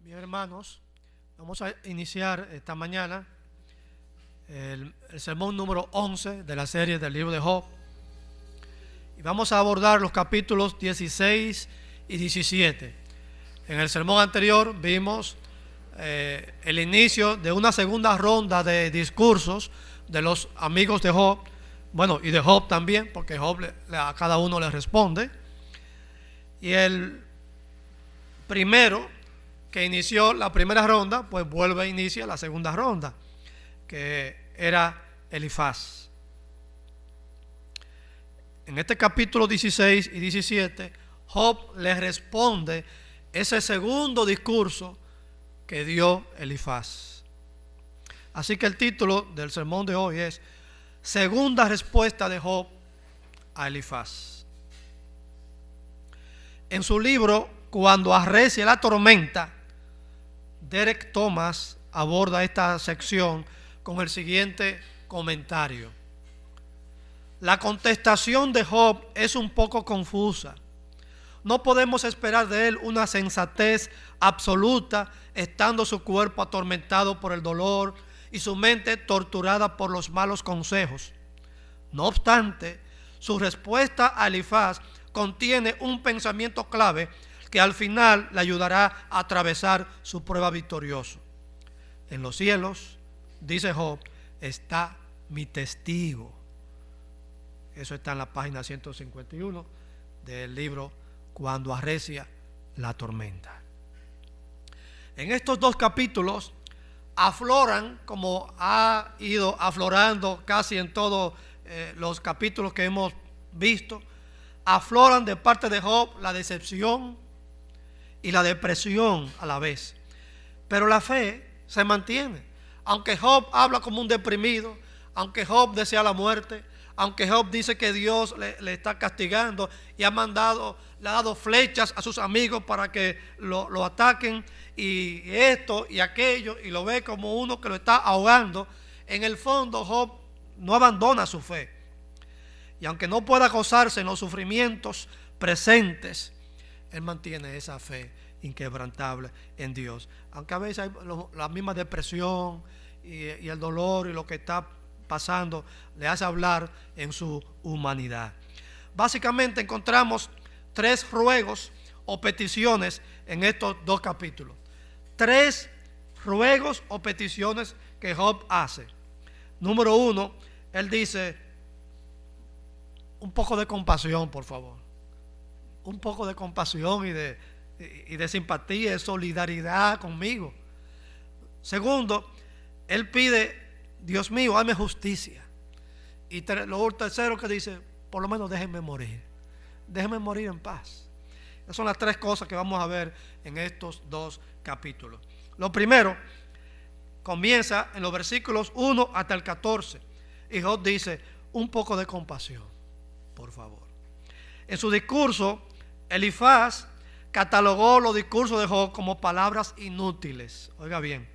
Bien, hermanos, vamos a iniciar esta mañana el sermón número 11 de la serie del libro de Job. Y vamos a abordar los capítulos 16 y 17. En el sermón anterior vimos el inicio de una segunda ronda de discursos de los amigos de Job. Bueno, y de Job también, porque Job a cada uno le responde. Y el primero que inició la primera ronda, pues vuelve a iniciar la segunda ronda, que era Elifaz. En este capítulo 16 y 17, Job le responde ese segundo discurso que dio Elifaz. Así que el título del sermón de hoy es Segunda respuesta de Job a Elifaz. En su libro Cuando arrecia la tormenta, Derek Thomas aborda esta sección con el siguiente comentario. La contestación de Job es un poco confusa. No podemos esperar de él una sensatez absoluta, estando su cuerpo atormentado por el dolor y su mente torturada por los malos consejos. No obstante, su respuesta a Elifaz contiene un pensamiento clave que al final le ayudará a atravesar su prueba victorioso. En los cielos, dice Job, está mi testigo. Eso está en la página 151 del libro Cuando arrecia la tormenta. En estos dos capítulos afloran, como ha ido aflorando casi en todos los capítulos que hemos visto, afloran de parte de Job la decepción y la depresión a la vez. Pero la fe se mantiene. Aunque Job habla como un deprimido, aunque Job desea la muerte, aunque Job dice que Dios le está castigando y le ha dado flechas a sus amigos para que lo ataquen y esto y aquello, y lo ve como uno que lo está ahogando, en el fondo Job no abandona su fe. Y aunque no pueda gozarse en los sufrimientos presentes, él mantiene esa fe inquebrantable en Dios. Aunque a veces hay la misma depresión y el dolor y lo que está pasando le hace hablar en su humanidad. Básicamente encontramos tres ruegos o peticiones en estos dos capítulos. Tres ruegos o peticiones que Job hace. Número uno, él dice: un poco de compasión, por favor. Un poco de compasión y de simpatía, de solidaridad conmigo. Segundo, él pide: Dios mío, hazme justicia. Y lo tercero que dice: por lo menos déjenme morir. Déjenme morir en paz. Esas son las tres cosas que vamos a ver en estos dos capítulos. Lo primero comienza en los versículos 1 hasta el 14. Y Job dice: un poco de compasión, por favor. En su discurso, Elifaz catalogó los discursos de Job como palabras inútiles. Oiga bien.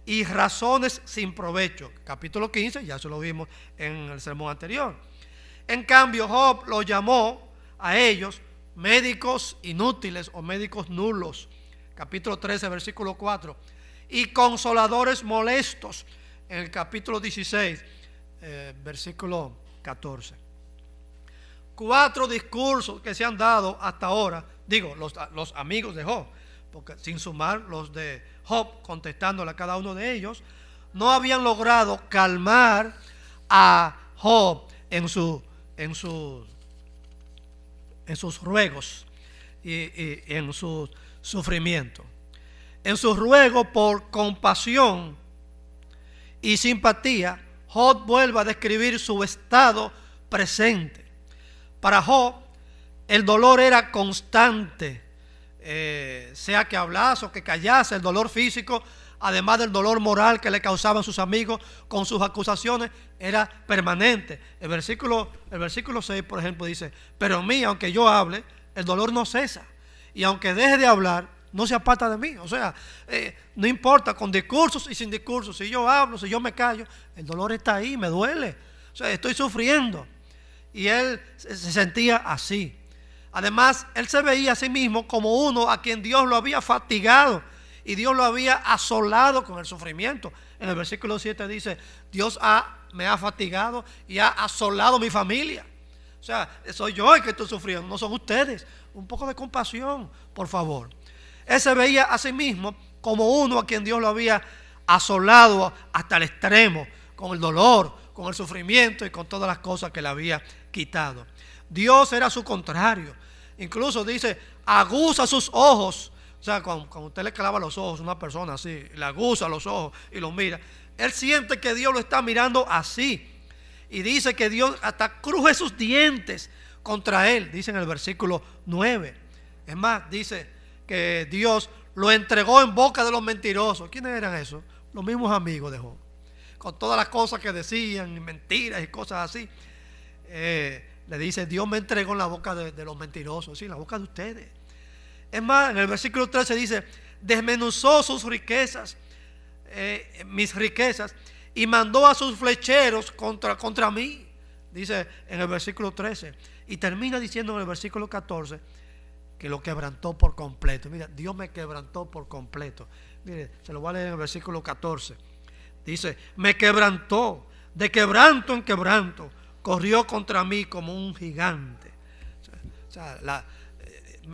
Y razones sin provecho. Capítulo 15, ya se lo vimos en el sermón anterior. En cambio, Job los llamó a ellos médicos inútiles o médicos nulos. Capítulo 13, versículo 4. Y consoladores molestos. En el capítulo 16, versículo 14. Cuatro discursos que se han dado hasta ahora. Digo, los amigos de Job, porque sin sumar los de Job contestándole a cada uno de ellos, no habían logrado calmar a Job en sus ruegos y en su sufrimiento. En su ruego por compasión y simpatía, Job vuelve a describir su estado presente. Para Job, el dolor era constante. Sea que hablase o que callase, el dolor físico, además del dolor moral que le causaban sus amigos con sus acusaciones, era permanente. El versículo 6, por ejemplo, dice: pero en mí, aunque yo hable, el dolor no cesa, y aunque deje de hablar, no se aparta de mí. O sea, no importa, con discursos y sin discursos, si yo hablo, si yo me callo, el dolor está ahí, me duele. O sea, estoy sufriendo. Y él se sentía así. Además, él se veía a sí mismo como uno a quien Dios lo había fatigado y Dios lo había asolado con el sufrimiento. En el versículo 7 dice: Dios me ha fatigado y ha asolado mi familia. O sea, soy yo el que estoy sufriendo, no son ustedes. Un poco de compasión, por favor. Él se veía a sí mismo como uno a quien Dios lo había asolado hasta el extremo, con el dolor, con el sufrimiento y con todas las cosas que le había quitado. Dios era su contrario. Incluso dice: aguza sus ojos. O sea, cuando usted le clava los ojos a una persona así, le aguza los ojos y lo mira, él siente que Dios lo está mirando así. Y dice que Dios hasta cruje sus dientes contra él, dice en el versículo 9. Es más, dice que Dios lo entregó en boca de los mentirosos. ¿Quiénes eran esos? Los mismos amigos de Job, con todas las cosas que decían, y mentiras y cosas así. Le dice: Dios me entregó en la boca de los mentirosos, sí, en la boca de ustedes. Es más, en el versículo 13 dice: desmenuzó sus riquezas, mis riquezas, y mandó a sus flecheros contra mí, dice en el versículo 13. Y termina diciendo en el versículo 14 que lo quebrantó por completo. Mira, Dios me quebrantó por completo. Mire, se lo voy a leer en el versículo 14. Dice: me quebrantó, de quebranto en quebranto, corrió contra mí como un gigante. O sea,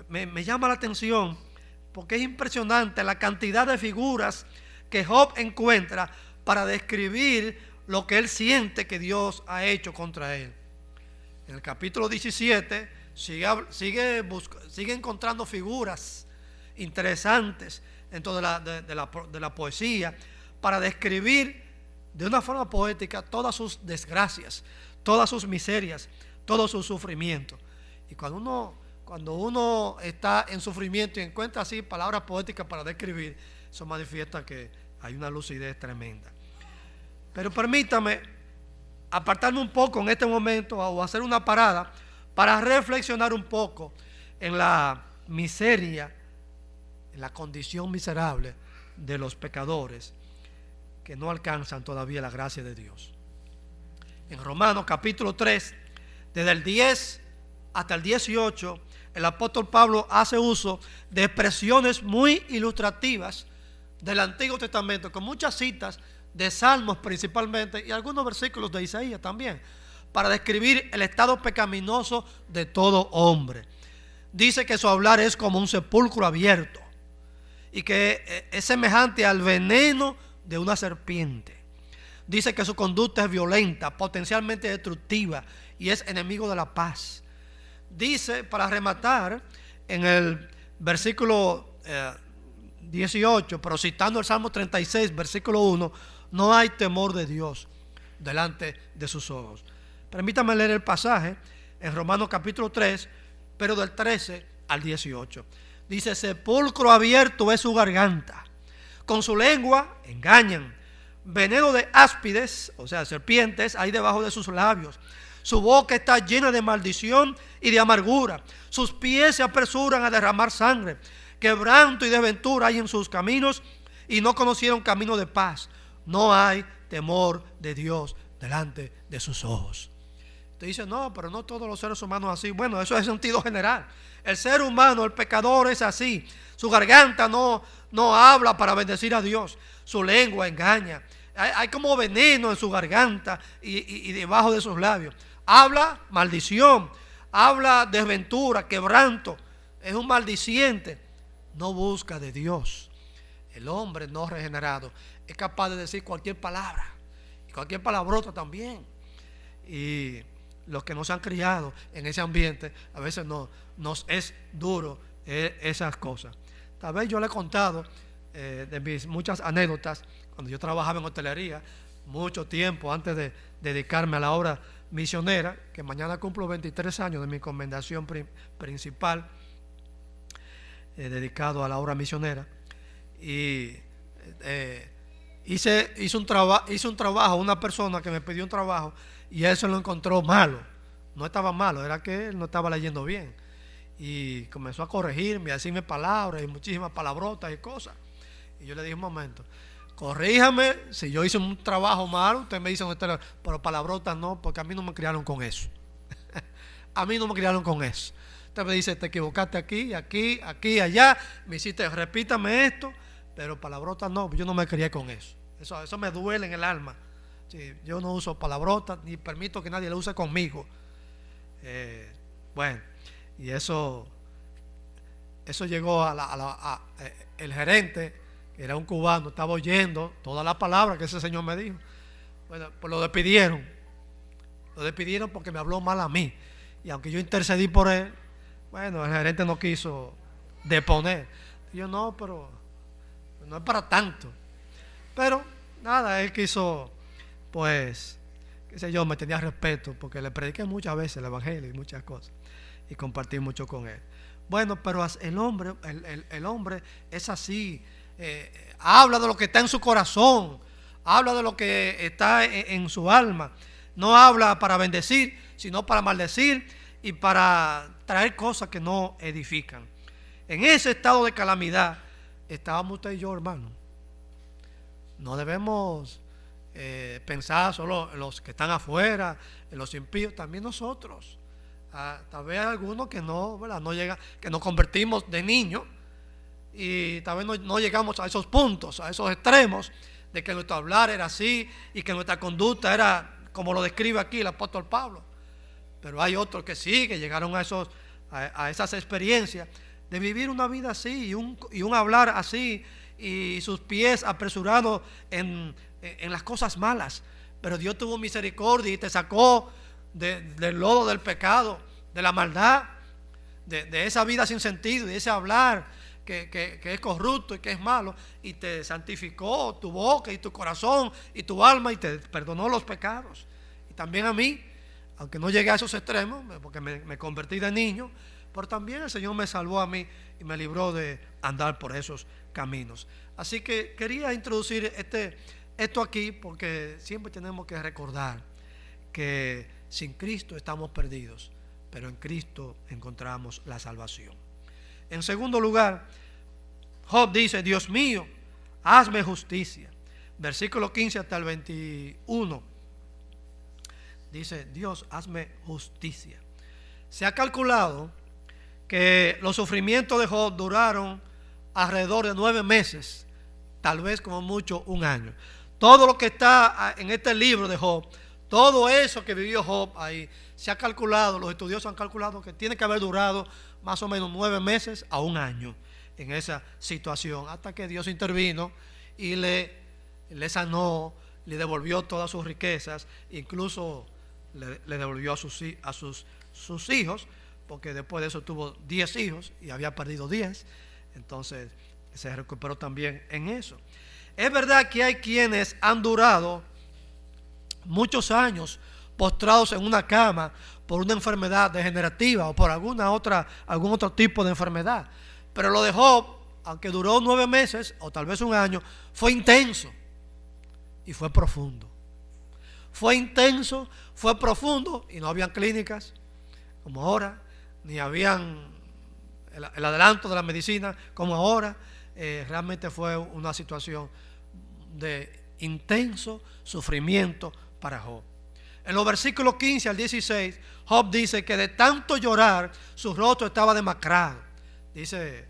me llama la atención porque es impresionante la cantidad de figuras que Job encuentra para describir lo que él siente que Dios ha hecho contra él. En el capítulo 17 sigue encontrando figuras interesantes dentro de la poesía para describir de una forma poética todas sus desgracias, todas sus miserias, todo su sufrimiento. Y cuando uno está en sufrimiento y encuentra así palabras poéticas para describir, eso manifiesta que hay una lucidez tremenda. Pero permítame apartarme un poco en este momento o hacer una parada para reflexionar un poco en la miseria, en la condición miserable de los pecadores que no alcanzan todavía la gracia de Dios. En Romanos capítulo 3, desde el 10 hasta el 18, el apóstol Pablo hace uso de expresiones muy ilustrativas del Antiguo Testamento, con muchas citas de Salmos principalmente y algunos versículos de Isaías también, para describir el estado pecaminoso de todo hombre. Dice que su hablar es como un sepulcro abierto y que es semejante al veneno de una serpiente. Dice que su conducta es violenta, potencialmente destructiva y es enemigo de la paz. Dice, para rematar, en el versículo 18, pero citando el Salmo 36, versículo 1, no hay temor de Dios delante de sus ojos. Permítame leer el pasaje en Romanos capítulo 3, pero del 13 al 18. Dice: sepulcro abierto es su garganta, con su lengua engañan, veneno de áspides, o sea, serpientes, hay debajo de sus labios. Su boca está llena de maldición y de amargura. Sus pies se apresuran a derramar sangre. Quebranto y desventura hay en sus caminos y no conocieron camino de paz. No hay temor de Dios delante de sus ojos. Usted dice: no, pero no todos los seres humanos así. Bueno, eso es sentido general. El ser humano, el pecador, es así. Su garganta no habla para bendecir a Dios. Su lengua engaña. Hay como veneno en su garganta y debajo de sus labios. Habla maldición, habla desventura, quebranto. Es un maldiciente. No busca de Dios. El hombre no regenerado es capaz de decir cualquier palabra y cualquier palabrota también. Y los que no se han criado en ese ambiente, a veces nos es duro esas cosas. Tal vez yo le he contado de mis muchas anécdotas cuando yo trabajaba en hotelería, mucho tiempo antes de dedicarme a la obra misionera, que mañana cumplo 23 años de mi convendación principal, dedicado a la obra misionera. Y hice un trabajo, una persona que me pidió un trabajo y él se lo encontró malo. No estaba malo, era que él no estaba leyendo bien. Y comenzó a corregirme, a decirme palabras y muchísimas palabrotas y cosas. Y yo le dije: un momento, corríjame, si yo hice un trabajo malo, usted me dice, pero palabrotas no, porque a mí no me criaron con eso. A mí no me criaron con eso. Usted me dice: te equivocaste aquí, allá, me hiciste, repítame esto, pero palabrotas no, yo no me crié con eso. Eso me duele en el alma. Sí, yo no uso palabrotas ni permito que nadie lo use conmigo. Bueno, y eso llegó el gerente, que era un cubano, estaba oyendo todas las palabras que ese señor me dijo. Bueno, pues lo despidieron porque me habló mal a mí, y aunque yo intercedí por él, bueno, el gerente no quiso deponer. Y yo, no, pero no es para tanto. Pero nada, él quiso, pues, qué sé yo, me tenía respeto porque le prediqué muchas veces el evangelio y muchas cosas, y compartí mucho con él. Bueno, pero el hombre es así, habla de lo que está en su corazón, habla de lo que está en su alma. No habla para bendecir, sino para maldecir y para traer cosas que no edifican. En ese estado de calamidad estábamos usted y yo, hermano. No debemos pensar solo en los que están afuera, en los impíos, también nosotros. Tal vez hay algunos que no, ¿verdad? No llega, que nos convertimos de niños y tal vez no llegamos a esos puntos, a esos extremos de que nuestro hablar era así y que nuestra conducta era como lo describe aquí el apóstol Pablo. Pero hay otros que sí, que llegaron a esas experiencias de vivir una vida así y un hablar así, y sus pies apresurados en las cosas malas. Pero Dios tuvo misericordia y te sacó del lodo del pecado, de la maldad, de esa vida sin sentido y de ese hablar que es corrupto y que es malo, y te santificó tu boca y tu corazón y tu alma, y te perdonó los pecados. Y también a mí, aunque no llegué a esos extremos porque me convertí de niño, pero también el Señor me salvó a mí y me libró de andar por esos caminos. Así que quería introducir esto aquí, porque siempre tenemos que recordar que sin Cristo estamos perdidos, pero en Cristo encontramos la salvación. En segundo lugar, Job dice: Dios mío, hazme justicia. Versículo 15 hasta el 21. Dice: Dios, hazme justicia. Se ha calculado que los sufrimientos de Job duraron alrededor de 9 meses, tal vez como mucho un año. Todo lo que está en este libro de Job, todo eso que vivió Job ahí, se ha calculado, los estudiosos han calculado que tiene que haber durado más o menos 9 meses a un año en esa situación, hasta que Dios intervino y le sanó, le devolvió todas sus riquezas, incluso le devolvió a sus hijos, porque después de eso tuvo 10 hijos y había perdido 10, entonces se recuperó también en eso. Es verdad que hay quienes han durado muchos años postrados en una cama por una enfermedad degenerativa o por algún otro tipo de enfermedad, pero lo de Job, aunque duró 9 meses o tal vez un año, fue intenso y fue profundo. Fue intenso, fue profundo, y no habían clínicas como ahora, ni habían el adelanto de la medicina como ahora. Realmente fue una situación de intenso sufrimiento para Job. En los versículos 15 al 16, Job dice que de tanto llorar su rostro estaba demacrado. Dice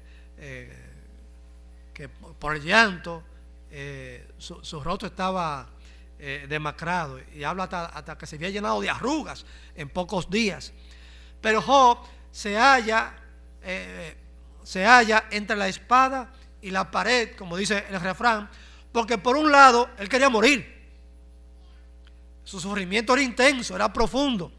que por el llanto su rostro estaba demacrado, y habla hasta que se había llenado de arrugas en pocos días. Pero Job se halla entre la espada y la pared, como dice el refrán, porque por un lado él quería morir. Su sufrimiento era intenso, era profundo.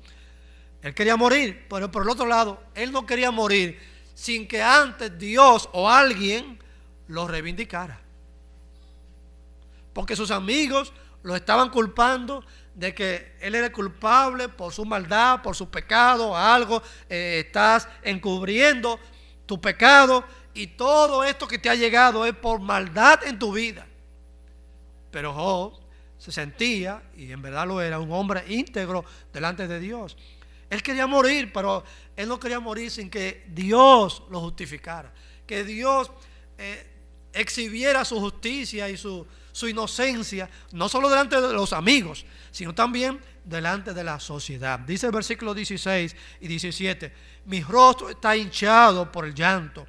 Él quería morir, pero por el otro lado él no quería morir sin que antes Dios o alguien lo reivindicara, porque sus amigos lo estaban culpando de que él era culpable por su maldad, por su pecado, algo, estás encubriendo tu pecado, y todo esto que te ha llegado es por maldad en tu vida. Pero Job se sentía, y en verdad lo era, un hombre íntegro delante de Dios. Él quería morir, pero él no quería morir sin que Dios lo justificara, que Dios exhibiera su justicia y su inocencia, no solo delante de los amigos, sino también delante de la sociedad. Dice el versículo 16 y 17: mi rostro está hinchado por el llanto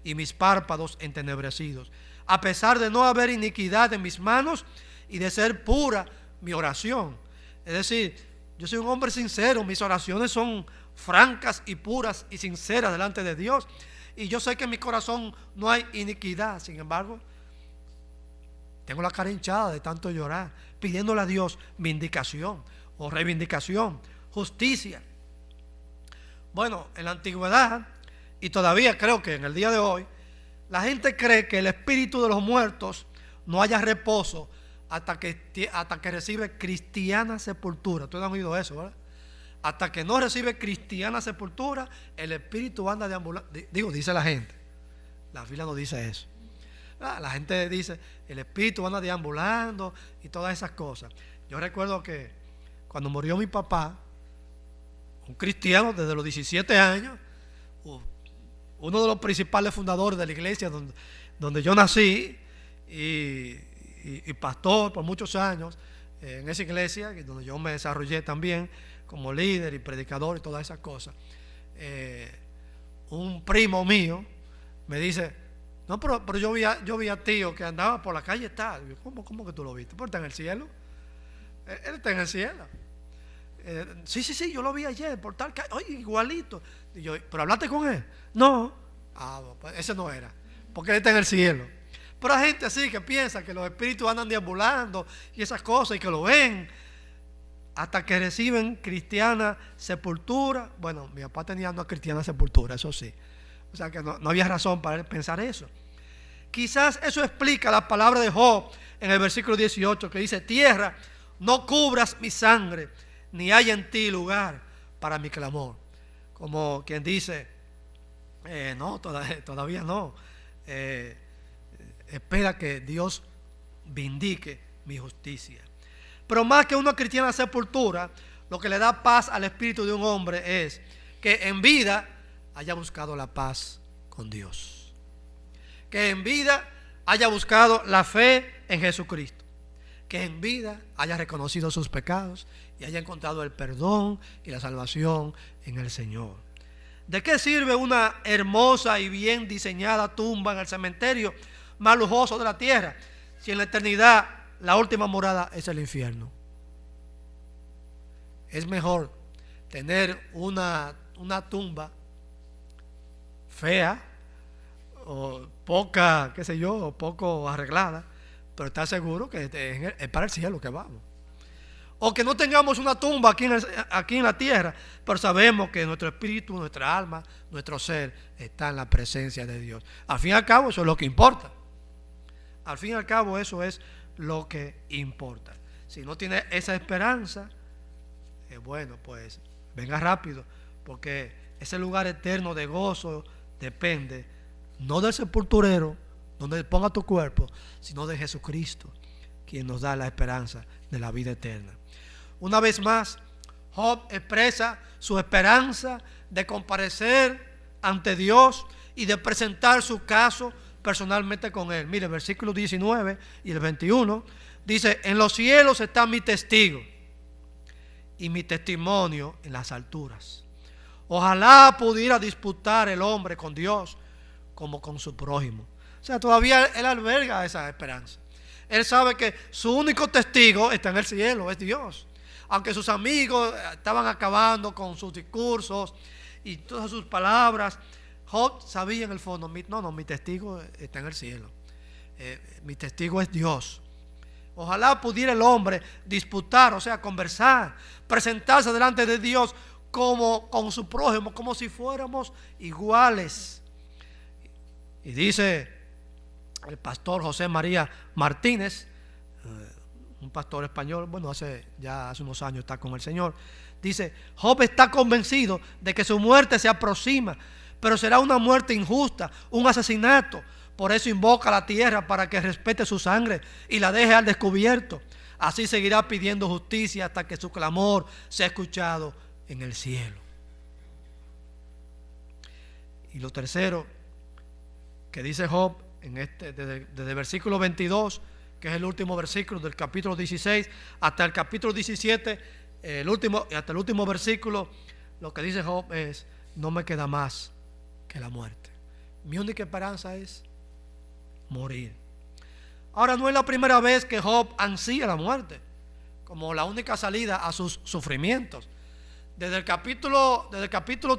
y mis párpados entenebrecidos. a pesar de no haber iniquidad en mis manos y de ser pura mi oración. Es decir, yo soy un hombre sincero, mis oraciones son francas y puras y sinceras delante de Dios. Y yo sé que en mi corazón no hay iniquidad. Sin embargo, tengo la cara hinchada de tanto llorar, pidiéndole a Dios vindicación o reivindicación, justicia. Bueno, en la antigüedad, y todavía creo que en el día de hoy, la gente cree que el espíritu de los muertos no haya reposo hasta que recibe cristiana sepultura. Ustedes han oído eso, ¿verdad? Hasta que no recibe cristiana sepultura, el espíritu anda deambulando. Digo, dice la gente. La Biblia no dice eso. La gente dice, el espíritu anda deambulando y todas esas cosas. Yo recuerdo que cuando murió mi papá, un cristiano desde los 17 años, uno de los principales fundadores de la iglesia donde yo nací y pastor por muchos años en esa iglesia, donde yo me desarrollé también como líder y predicador y todas esas cosas. Un primo mío me dice, no, pero yo vi a tío que andaba por la calle tal. ¿Cómo que tú lo viste? ¿Pero está en el cielo? Él está en el cielo. Sí, yo lo vi ayer por tal calle. Oye, igualito. Y yo, ¿pero hablaste con él? No. Pues ese no era, porque él está en el cielo. Pero hay gente así que piensa que los espíritus andan deambulando y esas cosas y que lo ven hasta que reciben cristiana sepultura. Bueno, mi papá tenía una cristiana sepultura, eso sí. O sea que no había razón para pensar eso. Quizás eso explica la palabra de Job en el versículo 18 que dice: tierra, no cubras mi sangre, ni haya en ti lugar para mi clamor. Como quien dice, no, todavía no. Espera que Dios vindique mi justicia. Pero más que una cristiana sepultura, lo que le da paz al espíritu de un hombre es que en vida haya buscado la paz con Dios, que en vida haya buscado la fe en Jesucristo, que en vida haya reconocido sus pecados y haya encontrado el perdón y la salvación en el Señor. ¿De qué sirve una hermosa y bien diseñada tumba en el cementerio más lujoso de la tierra si en la eternidad la última morada es el infierno? Es mejor tener una tumba fea o poca, qué sé yo, o poco arreglada, pero estar seguro que es para el cielo que vamos. O que no tengamos una tumba aquí en la tierra, pero sabemos que nuestro espíritu, nuestra alma, nuestro ser está en la presencia de Dios. Al fin y al cabo eso es lo que importa. Al fin y al cabo eso es lo que importa. Si no tiene esa esperanza, bueno, pues venga rápido, porque ese lugar eterno de gozo depende no del sepulturero donde ponga tu cuerpo, sino de Jesucristo, quien nos da la esperanza de la vida eterna. Una vez más, Job expresa su esperanza de comparecer ante Dios y de presentar su caso personalmente con él. Mire, el versículo 19 y el 21 dice: en los cielos está mi testigo y mi testimonio en las alturas. Ojalá pudiera disputar el hombre con Dios como con su prójimo. O sea, todavía él alberga esa esperanza. Él sabe que su único testigo está en el cielo, es Dios. Aunque sus amigos estaban acabando con sus discursos y todas sus palabras, Job sabía en el fondo, mi testigo está en el cielo. Mi testigo es Dios. Ojalá pudiera el hombre disputar, o sea, conversar, presentarse delante de Dios como con su prójimo, como si fuéramos iguales. Y dice el pastor José María Martínez, un pastor español, bueno, hace unos años está con el Señor, dice: Job está convencido de que su muerte se aproxima, pero será una muerte injusta, un asesinato. Por eso invoca a la tierra para que respete su sangre y la deje al descubierto. Así seguirá pidiendo justicia hasta que su clamor sea escuchado en el cielo. Y lo tercero que dice Job desde el versículo 22, que es el último versículo del capítulo 16, hasta el capítulo 17, hasta el último versículo, lo que dice Job es: no me queda más que la muerte. Mi única esperanza es morir Ahora, no es la primera vez que Job ansía la muerte como la única salida a sus sufrimientos. Desde el capítulo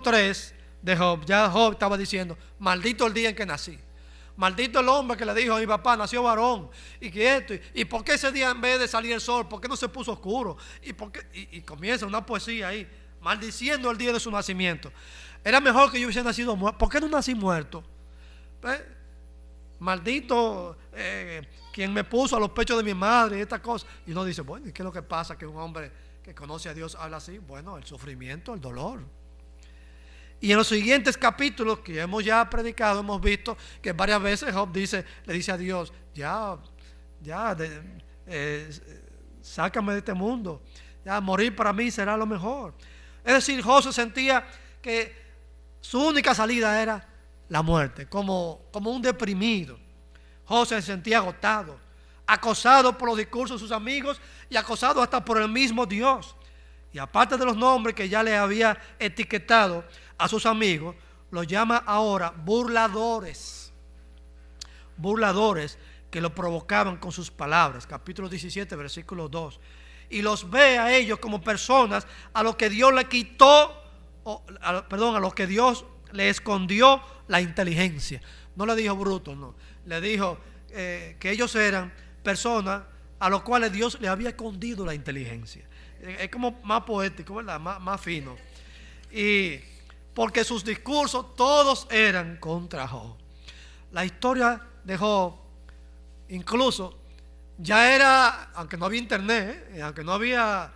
3 de Job, ya Job estaba diciendo: maldito el día en que nací, maldito el hombre que le dijo a mi papá, nació varón, y que esto, y por qué ese día en vez de salir el sol, por qué no se puso oscuro, y comienza una poesía ahí, maldiciendo el día de su nacimiento. Era mejor que yo hubiese nacido muerto. ¿Por qué no nací muerto? Maldito quien me puso a los pechos de mi madre y estas cosas. Y uno dice: bueno, ¿y qué es lo que pasa que un hombre que conoce a Dios habla así? Bueno, el sufrimiento, el dolor. Y en los siguientes capítulos que hemos ya predicado, hemos visto que varias veces Job le dice a Dios: sácame de este mundo, ya morir para mí será lo mejor. Es decir, Job se sentía que su única salida era la muerte, como un deprimido. Job se sentía agotado, acosado por los discursos de sus amigos y acosado hasta por el mismo Dios. Y aparte de los nombres que ya le había etiquetado a sus amigos, los llama ahora burladores. Burladores que lo provocaban con sus palabras. Capítulo 17, versículo 2. Y los ve a ellos como personas a los que Dios le quitó, a los que Dios le escondió la inteligencia. No le dijo bruto, no. Le dijo que ellos eran personas a los cuales Dios le había escondido la inteligencia. Es como más poético, ¿verdad? Más fino. Y porque sus discursos todos eran contra Job. La historia de Job, incluso, ya era, aunque no había internet, aunque no había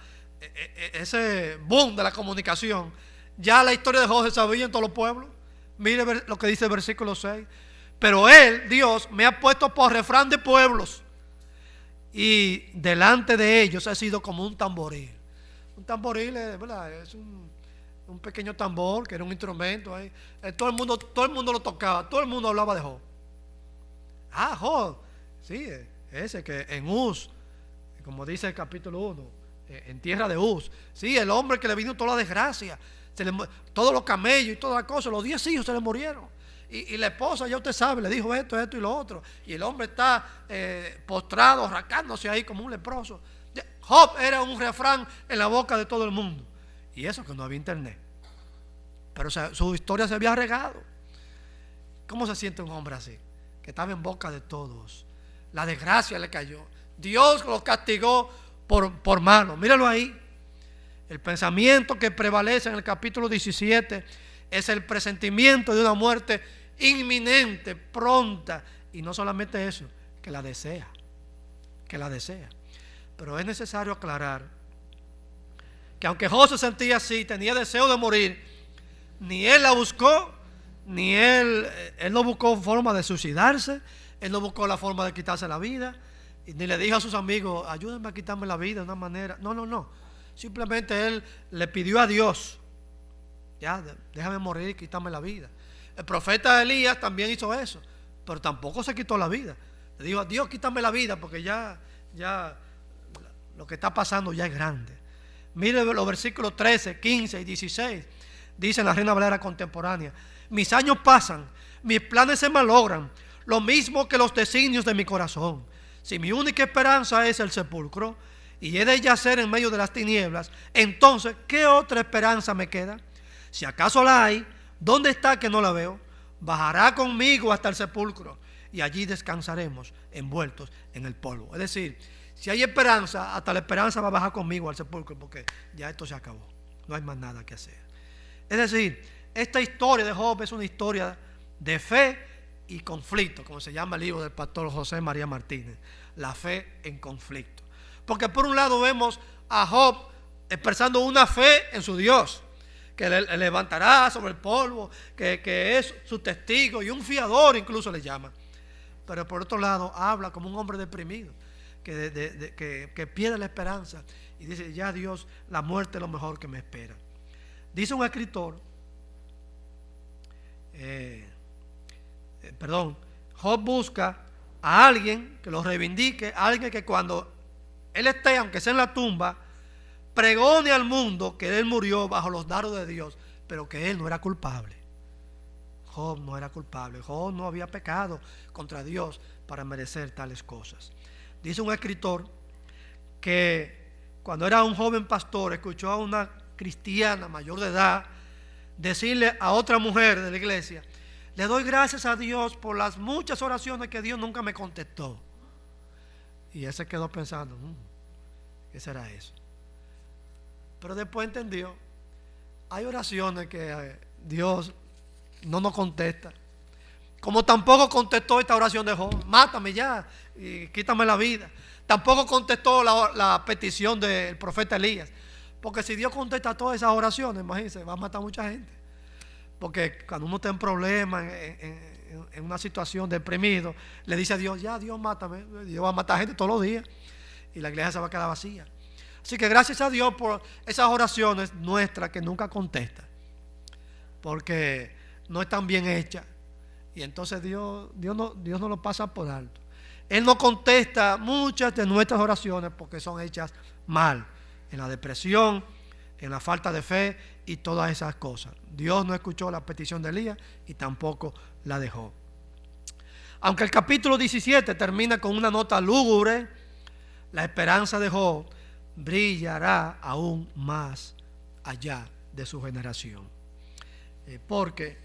ese boom de la comunicación, ya la historia de Job se sabía en todos los pueblos. Mire lo que dice el versículo 6. Pero él, Dios, me ha puesto por refrán de pueblos, y delante de ellos ha sido como un tamboril. Un tamboril, ¿verdad? Es un pequeño tambor que era un instrumento ahí. Todo el mundo lo tocaba, todo el mundo hablaba de Job. Job, sí, ese que en Uz, como dice el capítulo 1, en tierra de Uz, sí, el hombre que le vino toda la desgracia, todos los camellos y todas las cosas, los 10 hijos se le murieron. Y la esposa, ya usted sabe, le dijo esto y lo otro. Y el hombre está postrado, arrancándose ahí como un leproso. Job era un refrán en la boca de todo el mundo. Y eso que no había internet. Pero su historia se había regado. ¿Cómo se siente un hombre así? Que estaba en boca de todos. La desgracia le cayó. Dios lo castigó por mano. Míralo ahí. El pensamiento que prevalece en el capítulo 17 es el presentimiento de una muerte inminente, pronta. Y no solamente eso, que la desea. Pero es necesario aclarar que aunque Job se sentía así, tenía deseo de morir, ni él la buscó, ni él no buscó forma de suicidarse, él no buscó la forma de quitarse la vida, ni le dijo a sus amigos: ayúdenme a quitarme la vida de una manera. No. Simplemente él le pidió a Dios: ya, déjame morir y quítame la vida. El profeta Elías también hizo eso, pero tampoco se quitó la vida. Le dijo a Dios: quítame la vida, porque ya lo que está pasando ya es grande. Mire los versículos 13, 15 y 16. Dice en la Reina Valera contemporánea: mis años pasan, mis planes se malogran, lo mismo que los designios de mi corazón. Si mi única esperanza es el sepulcro y he de yacer en medio de las tinieblas, entonces ¿qué otra esperanza me queda? Si acaso la hay, ¿dónde está que no la veo? Bajará conmigo hasta el sepulcro y allí descansaremos envueltos en el polvo. Es decir, si hay esperanza, hasta la esperanza va a bajar conmigo al sepulcro, porque ya esto se acabó, no hay más nada que hacer. Es decir, esta historia de Job es una historia de fe y conflicto, como se llama el libro del pastor José María Martínez, la fe en conflicto. Porque por un lado vemos a Job expresando una fe en su Dios, que le levantará sobre el polvo, que es su testigo y un fiador incluso le llama. Pero por otro lado habla como un hombre deprimido, que pierde la esperanza y dice: ya Dios, la muerte es lo mejor que me espera. Dice un escritor, Job busca a alguien que lo reivindique, a alguien que cuando él esté, aunque sea en la tumba, pregone al mundo que él murió bajo los dardos de Dios, pero que él no era culpable. Job no era culpable. Job no había pecado contra Dios para merecer tales cosas. Dice un escritor que cuando era un joven pastor escuchó a una cristiana mayor de edad decirle a otra mujer de la iglesia: le doy gracias a Dios por las muchas oraciones que Dios nunca me contestó. Y él se quedó pensando, ¿qué será eso? Pero después entendió, hay oraciones que Dios no nos contesta, como tampoco contestó esta oración de Job: mátame ya y quítame la vida. Tampoco contestó la petición del profeta Elías, porque si Dios contesta todas esas oraciones, imagínense, va a matar a mucha gente. Porque cuando uno está en problemas, en una situación deprimido, le dice a Dios: ya, Dios, mátame. Dios va a matar gente todos los días y la iglesia se va a quedar vacía. Así que gracias a Dios por esas oraciones nuestras que nunca contesta, porque no están bien hechas, y entonces Dios no lo pasa por alto. Él no contesta muchas de nuestras oraciones porque son hechas mal, en la depresión, en la falta de fe y todas esas cosas. Dios no escuchó la petición de Elías y tampoco la dejó. Aunque el capítulo 17 termina con una nota lúgubre, la esperanza de Job brillará aún más allá de su generación. Porque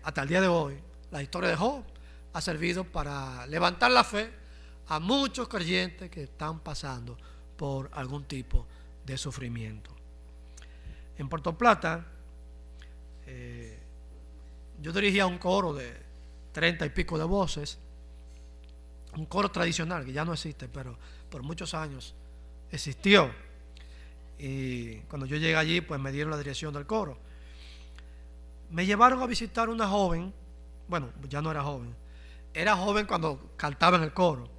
hasta el día de hoy la historia de Job ha servido para levantar la fe a muchos creyentes que están pasando por algún tipo de sufrimiento. En Puerto Plata yo dirigía un coro de 30 y pico de voces, un coro tradicional que ya no existe, pero por muchos años existió. Y cuando yo llegué allí, pues me dieron la dirección del coro. Me llevaron a visitar una joven. Bueno, ya no era joven, era joven cuando cantaba en el coro,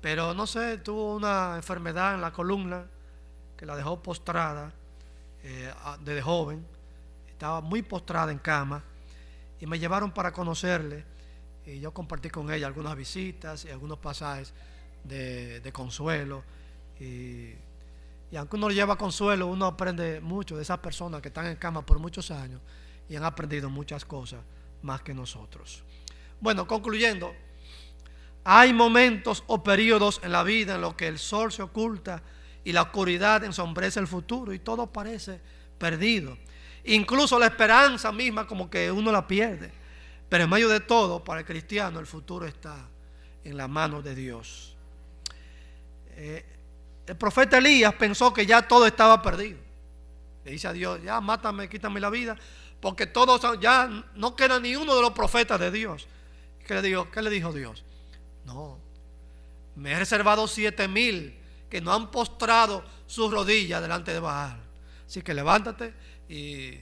pero no sé, tuvo una enfermedad en la columna que la dejó postrada desde joven. Estaba muy postrada en cama y me llevaron para conocerle, y yo compartí con ella algunas visitas y algunos pasajes de consuelo, y aunque uno lleva consuelo, uno aprende mucho de esas personas que están en cama por muchos años y han aprendido muchas cosas más que nosotros. Bueno, concluyendo, hay momentos o periodos en la vida en los que el sol se oculta y la oscuridad ensombrece el futuro y todo parece perdido. Incluso la esperanza misma como que uno la pierde. Pero en medio de todo, para el cristiano, el futuro está en las manos de Dios. El profeta Elías pensó que ya todo estaba perdido. Le dice a Dios: ya, mátame, quítame la vida, porque todos, ya no queda ni uno de los profetas de Dios. ¿Qué le dijo Dios? No, me he reservado 7,000 que no han postrado sus rodillas delante de Baal. Así que levántate. Y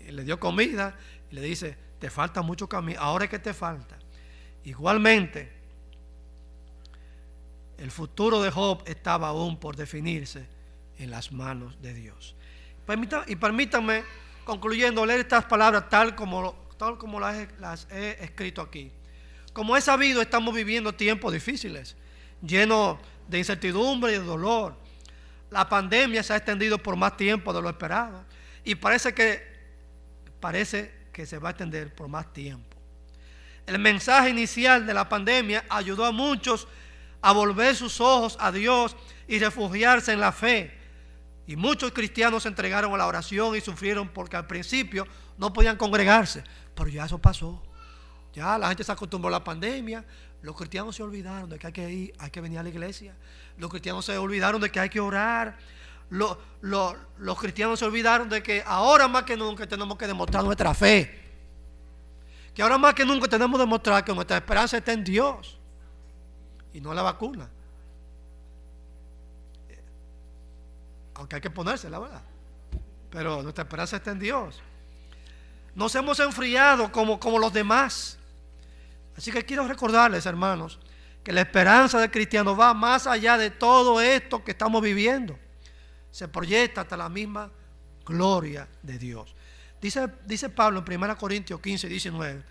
le dio comida y le dice: te falta mucho camino, ahora es que te falta. Igualmente, el futuro de Job estaba aún por definirse en las manos de Dios. Y permítanme, concluyendo, leer estas palabras tal como las he escrito aquí. Como es sabido, estamos viviendo tiempos difíciles, llenos de incertidumbre y de dolor. La pandemia se ha extendido por más tiempo de lo esperado y parece que se va a extender por más tiempo. El mensaje inicial de la pandemia ayudó a muchos a volver sus ojos a Dios y refugiarse en la fe. Y muchos cristianos se entregaron a la oración y sufrieron porque al principio no podían congregarse. Pero ya eso pasó. Ya la gente se acostumbró a la pandemia. Los cristianos se olvidaron de que hay que venir a la iglesia. Los cristianos se olvidaron de que hay que orar. Los cristianos se olvidaron de que ahora más que nunca tenemos que demostrar nuestra fe. Que ahora más que nunca tenemos que demostrar que nuestra esperanza está en Dios y no en la vacuna. Aunque hay que ponérsela, ¿verdad? Pero nuestra esperanza está en Dios. Nos hemos enfriado como los demás. Así que quiero recordarles, hermanos, que la esperanza del cristiano va más allá de todo esto que estamos viviendo. Se proyecta hasta la misma gloria de Dios. Dice Pablo en 1 Corintios 15, 19: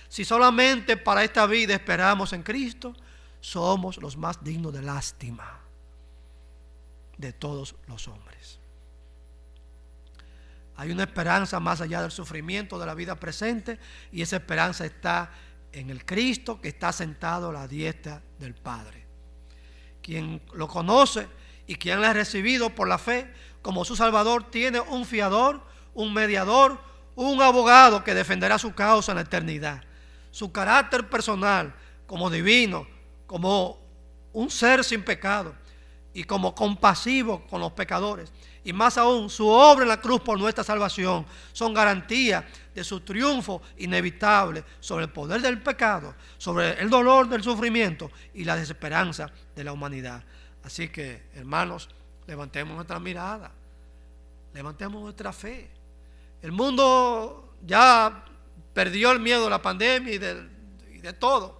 si solamente para esta vida esperamos en Cristo, somos los más dignos de lástima de todos los hombres. Hay una esperanza más allá del sufrimiento de la vida presente, y esa esperanza está en el Cristo que está sentado a la diestra del Padre. Quien lo conoce y quien le ha recibido por la fe como su Salvador tiene un fiador, un mediador, un abogado que defenderá su causa en la eternidad. Su carácter personal como divino, como un ser sin pecado y como compasivo con los pecadores, y más aún su obra en la cruz por nuestra salvación, son garantía de su triunfo inevitable sobre el poder del pecado, sobre el dolor del sufrimiento y la desesperanza de la humanidad. Así que, hermanos, levantemos nuestra mirada, levantemos nuestra fe. El mundo ya perdió el miedo de la pandemia y de todo.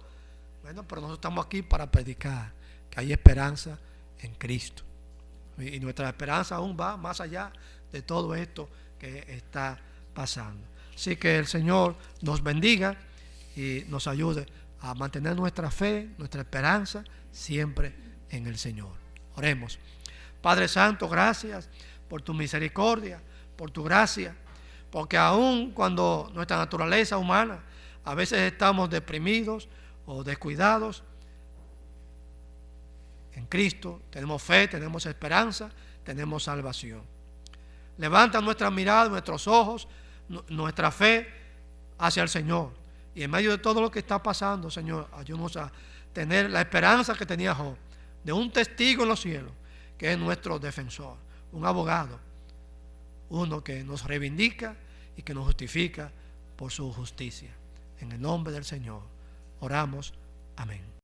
Bueno, pero nosotros estamos aquí para predicar que hay esperanza en Cristo. Y nuestra esperanza aún va más allá de todo esto que está pasando. Así que el Señor nos bendiga y nos ayude a mantener nuestra fe, nuestra esperanza siempre en el Señor. Oremos. Padre Santo, gracias por tu misericordia, por tu gracia, porque aun cuando nuestra naturaleza humana a veces estamos deprimidos o descuidados, en Cristo tenemos fe, tenemos esperanza, tenemos salvación. Levanta nuestra mirada, nuestros ojos, nuestra fe hacia el Señor. Y en medio de todo lo que está pasando, Señor, ayúdanos a tener la esperanza que tenía Job, de un testigo en los cielos, que es nuestro defensor, un abogado, uno que nos reivindica y que nos justifica por su justicia. En el nombre del Señor oramos. Amén.